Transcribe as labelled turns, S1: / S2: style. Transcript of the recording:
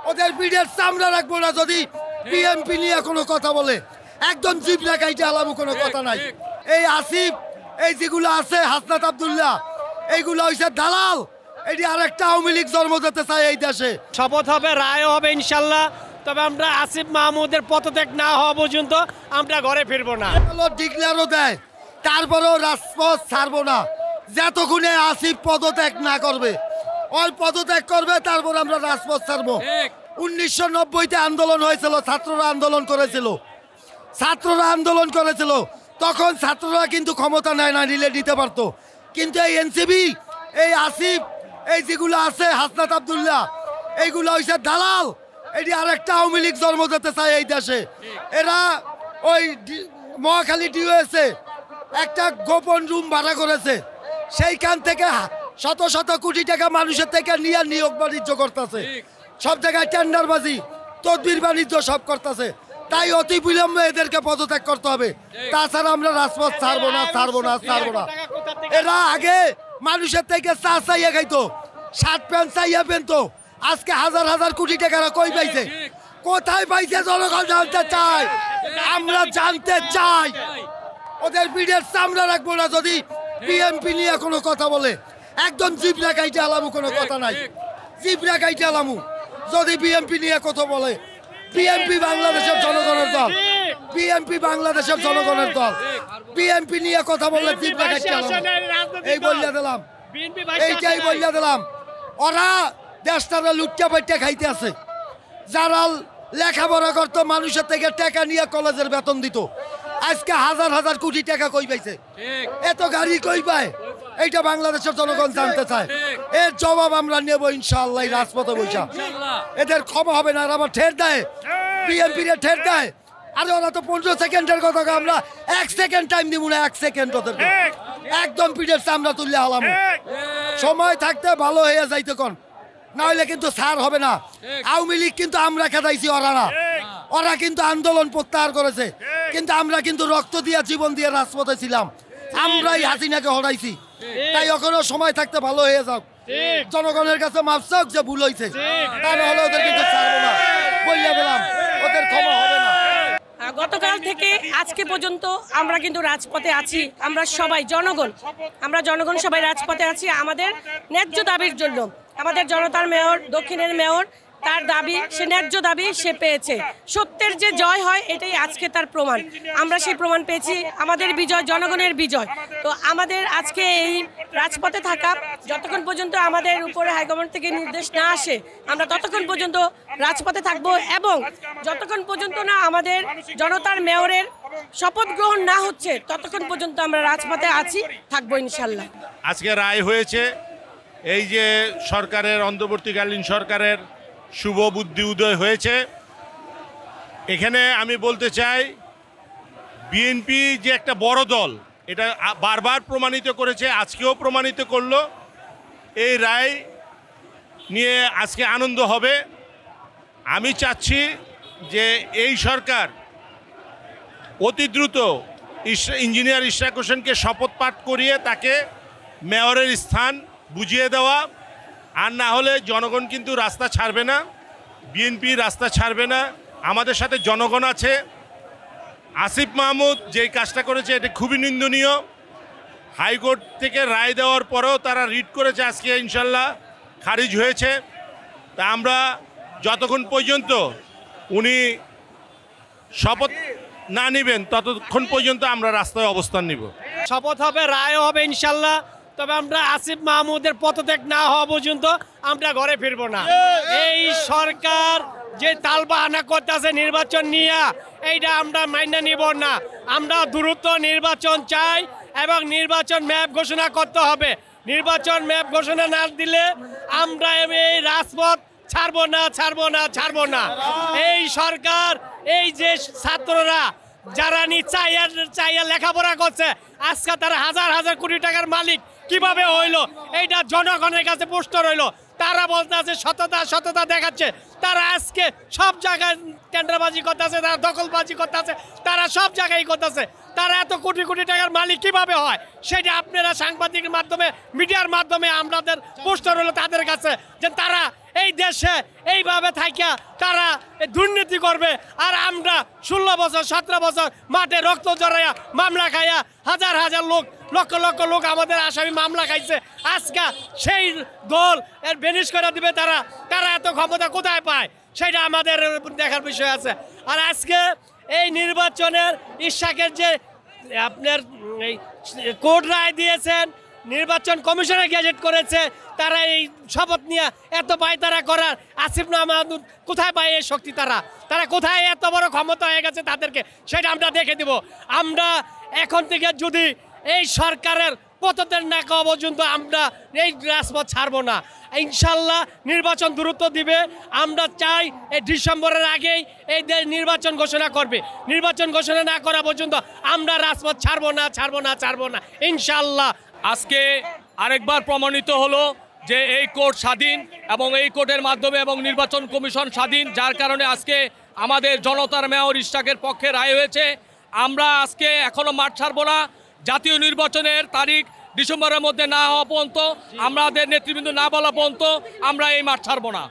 S1: ওদের পিঠের চামড়া রাখবো না যদি বিএনপি নিয়ে কোনো কথা বলে, একদম জিভ রেখাইতে আলামু কোনো কথা নাই। এই আসিফ, এই যেগুলো আছে হাসনাত আব্দুল্লাহ, এইগুলো হইছে দালাল। এটি আরেকটা আওয়ামী লীগ জন্ম দিতে চায় এই দেশে।
S2: শপথ হবে, রায় হবে ইনশাল্লাহ। তবে আমরা আসিফ মাহমুদের পদত্যাগ না হওয়া পর্যন্ত আমরা ঘরে ফিরবো না।
S1: ডিক্লেয়ারও দেয়, তারপরেও রাজপথ ছাড়বো না যতক্ষণে আসিফ পদত্যাগ না করবে। ওই পদত্যাগ করবে, তারপর আমরা রাজপথ ছাড়বো। 1990-তে আন্দোলন হয়েছিল, ছাত্ররা আন্দোলন করেছিল। তখন ছাত্ররা কিন্তু ক্ষমতা নেয় না, নিলে দিতে পারতো। কিন্তু এই এনসিবি, এই আসিফ, এই যেগুলো আছে হাসনাত আব্দুল্লাহ, এইগুলো হইছে দালাল। এটি আরেকটা আওয়ামী লীগ জন্ম দিতে চায় এই দেশে। এরা ওই মহাখালী ডিওএসে একটা গোপন রুম ভাড়া করেছে, সেইখান থেকে শত শত কোটি টাকা মানুষের থেকে নিয়ে নিয়োগ বাণিজ্য করতেছে। সব জায়গায় টেন্ডারবাজি, তদবির বাণিজ্য সব করতেছে। তাই অতি বিলম্বে এদেরকে পদত্যাগ করতে হবে, তাছাড়া আমরা রাজপথ ছাড়বো না। এরা আগে মানুষের থেকে চা চাইয়া খাইতো, শার্ট প্যান্ট চাইয়া পেনতো। আজকে হাজার হাজার কোটি টাকারা কই পাইছে, কোথায় পাইছে? জনগণ জানতে চায়, আমরা জানতে চাই। ওদের পিঠের চামড়া রাখবো না যদি বিএনপি নিয়ে কোনো কথা বলে, একদম জিভ রেখাইতে আলামু কোনো কথা নাই। জিভ রেখাইতে আলামু যদি বিএনপি নিয়ে কথা বলে। বিএনপি বাংলাদেশের জনগণের দল, বিএনপি বাংলাদেশের জনগণের দল। বিএনপি নিয়ে কথা বললে জিভ রেখাইতে আলামু। এই বলিয়া দিলাম, এইটাই বলিয়া দিলাম। ওরা দেশটারে লুটটা পাইটা খাইতে আছে। যারা লেখাপড়া করতো, মানুষের থেকে টাকা নিয়ে কলেজের বেতন দিত, আজকে হাজার হাজার কোটি টাকা কই পাইছে? এত গাড়ি কই পায়? এইটা বাংলাদেশের জনগণ জানতে চায়। এর জবাব আমরা নেব ইনশাআল্লাহ রাজপথে বসে। এদের ক্ষমা হবে না। আবার ঠের দেয়, বিএনপি ঠের দেয়। আরে ওরা তো 15 সেকেন্ডের কথা, আমরা 1 সেকেন্ড টাইম দিব না। 1 সেকেন্ড ওদেরকে একদম পিঠের চামড়া তুললে হালাম। সময় থাকতে ভালো হয়ে যাইতে কোন, না হলে কিন্তু ছাড় হবে না। আওয়ামী লীগ কিন্তু আমরা খেদাইছি, ওরা না। ওরা কিন্তু আন্দোলন প্রত্যাহার করেছে, কিন্তু আমরা কিন্তু রক্ত দিয়ে জীবন দিয়ে রাজপথে ছিলাম। আমরাই হাসিনাকে হরাইছি। তাই এখনো সময় থাকতে ভালো হয়ে যাও, জনগণের কাছে মাফ চাও যে ভুল হয়েছে। তা না হলে ওদের কিন্তু ছাড়বো না, বললে বললাম, ওদের ক্ষমা হবে না।
S3: গতকাল থেকে আজকে পর্যন্ত আমরা কিন্তু রাজপথে আছি। আমরা জনগণ সবাই রাজপথে আছি আমাদের ন্যায্য দাবির জন্য। আমাদের জনতার মেয়র, দক্ষিণের মেয়র, তার দাবি, সে ন্যায্য দাবি সে পেয়েছে। সত্যের যে জয় হয়, এটাই আজকে তার প্রমাণ। আমরা সেই প্রমাণ পেয়েছি, আমাদের বিজয়, জনগণের বিজয়। তো আমাদের আজকে এই রাজপথে থাকা, যতক্ষণ পর্যন্ত আমাদের উপরে হাইকমান্ড থেকে নির্দেশ না আসে, আমরা ততক্ষণ পর্যন্ত রাজপথে থাকবো। এবং যতক্ষণ পর্যন্ত না আমাদের জনতার মেয়রের শপথ গ্রহণ না হচ্ছে, ততক্ষণ পর্যন্ত আমরা রাজপথে আছি, থাকবো ইনশাল্লাহ।
S4: আজকে রায় হয়েছে, এই যে সরকারের, অন্তর্বর্তীকালীন সরকারের শুভ বুদ্ধি উদয় হয়েছে। এখানে আমি বলতে চাই, বিএনপি যে একটা বড় দল, এটা বারবার প্রমাণিত করেছে, আজকেও প্রমাণিত করলো। এই রায় নিয়ে আজকে আনন্দ হবে। আমি চাচ্ছি যে এই সরকার অতি দ্রুত ইঞ্জিনিয়ার ইশরাক হোসেনকে শপথ পাঠ করিয়ে তাকে মেয়রের স্থান বুঝিয়ে দেওয়া। আর না হলে জনগণ কিন্তু রাস্তা ছাড়বে না, বিএনপি রাস্তা ছাড়বে না। আমাদের সাথে জনগণ আছে। আসিফ মাহমুদ যেই কাজটা করেছে, এটা খুবই নিন্দনীয়। হাইকোর্ট থেকে রায় দেওয়ার পরেও তারা রিট করেছে, আজকে ইনশাল্লাহ খারিজ হয়েছে। তা আমরা যতক্ষণ পর্যন্ত উনি শপথ না নেবেন, ততক্ষণ পর্যন্ত আমরা রাস্তায় অবস্থান নিব।
S2: শপথ হবে, রায় হবে ইনশাল্লাহ। তবে আমরা আসিফ মাহমুদের পদত্যাগ না হওয়া পর্যন্ত আমরা ঘরে ফিরবো না। এই সরকার যে তালবাহানা করতেছে নির্বাচন নিয়ে, এইটা আমরা মাইনা নিব না। আমরা দ্রুত নির্বাচন চাই এবং নির্বাচন ম্যাপ ঘোষণা করতে হবে। নির্বাচন ম্যাপ ঘোষণা না দিলে আমরা এই রাজপথ ছাড়বো না। এই সরকার, এই যে ছাত্ররা যারা চাইয়া লেখাপড়া করছে, আজকে তারা হাজার হাজার কোটি টাকার মালিক কিভাবে হইলো, এইটা জনগণের কাছে প্রশ্ন রইলো। তারা বলতে আছে সততা দেখাচ্ছে, তারা আজকে সব জায়গায় টেন্ডারবাজি করতেছে, তারা দখলবাজি করতেছে, তারা সব জায়গায় করতেছে। তারা এত কোটি কোটি টাকার মালিক কিভাবে হয়, সেটা আপনারা সাংবাদিকের মাধ্যমে, মিডিয়ার মাধ্যমে আমাদের প্রশ্ন রইলো তাদের কাছে, যে তারা এই দেশে এইভাবে থাকিয়া তারা দুর্নীতি করবে, আর আমরা 16 বছর 17 বছর মাঠে রক্ত জড়াইয়া মামলা খাইয়া হাজার হাজার লোক লক্ষ লক্ষ লোক আমাদের আসামি মামলা খাইছে। আজকে সেই দল এর বেনিশ করে দিবে তারা, তারা এত ক্ষমতা কোথায় পায় সেটা আমাদের দেখার বিষয় আছে। আর আজকে এই নির্বাচনের ইশাকের যে আপনার এই কোর্ট রায় দিয়েছেন, নির্বাচন কমিশনে গেজেট করেছে, তারা এই শপথ নিয়ে এত পায়তারা করার আসিফ মাহমুদ কোথায় পায় এই শক্তি? তারা কোথায় এত বড় ক্ষমতা হয়ে গেছে তাদেরকে, সেটা আমরা দেখে দিব। আমরা এখন থেকে যদি এই সরকারের পতনের না হওয়া পর্যন্ত আমরা এই রাজপথ ছাড়বো না। ইনশাল্লাহ নির্বাচন দ্রুত দিবে। আমরা চাই এই ডিসেম্বরের আগেই এই নির্বাচন ঘোষণা করবে। নির্বাচন ঘোষণা না করা পর্যন্ত আমরা রাজপথ ছাড়বো না ইনশাল্লাহ।
S5: আজকে আরেকবার প্রমাণিত হলো যে এই কোর্ট স্বাধীন এবং এই কোর্টের মাধ্যমে এবং নির্বাচন কমিশন স্বাধীন, যার কারণে আজকে আমাদের জনতার মেয়র ইশাকের পক্ষে রায় হয়েছে। আমরা আজকে এখনো মাঠ ছাড়বো না। জাতীয় নির্বাচনের তারিখ ডিসেম্বরের মধ্যে না হওয়া পর্যন্ত, আমাদের নেতৃবৃন্দ না বলা পর্যন্ত আমরা এই মাঠ ছাড়বো না।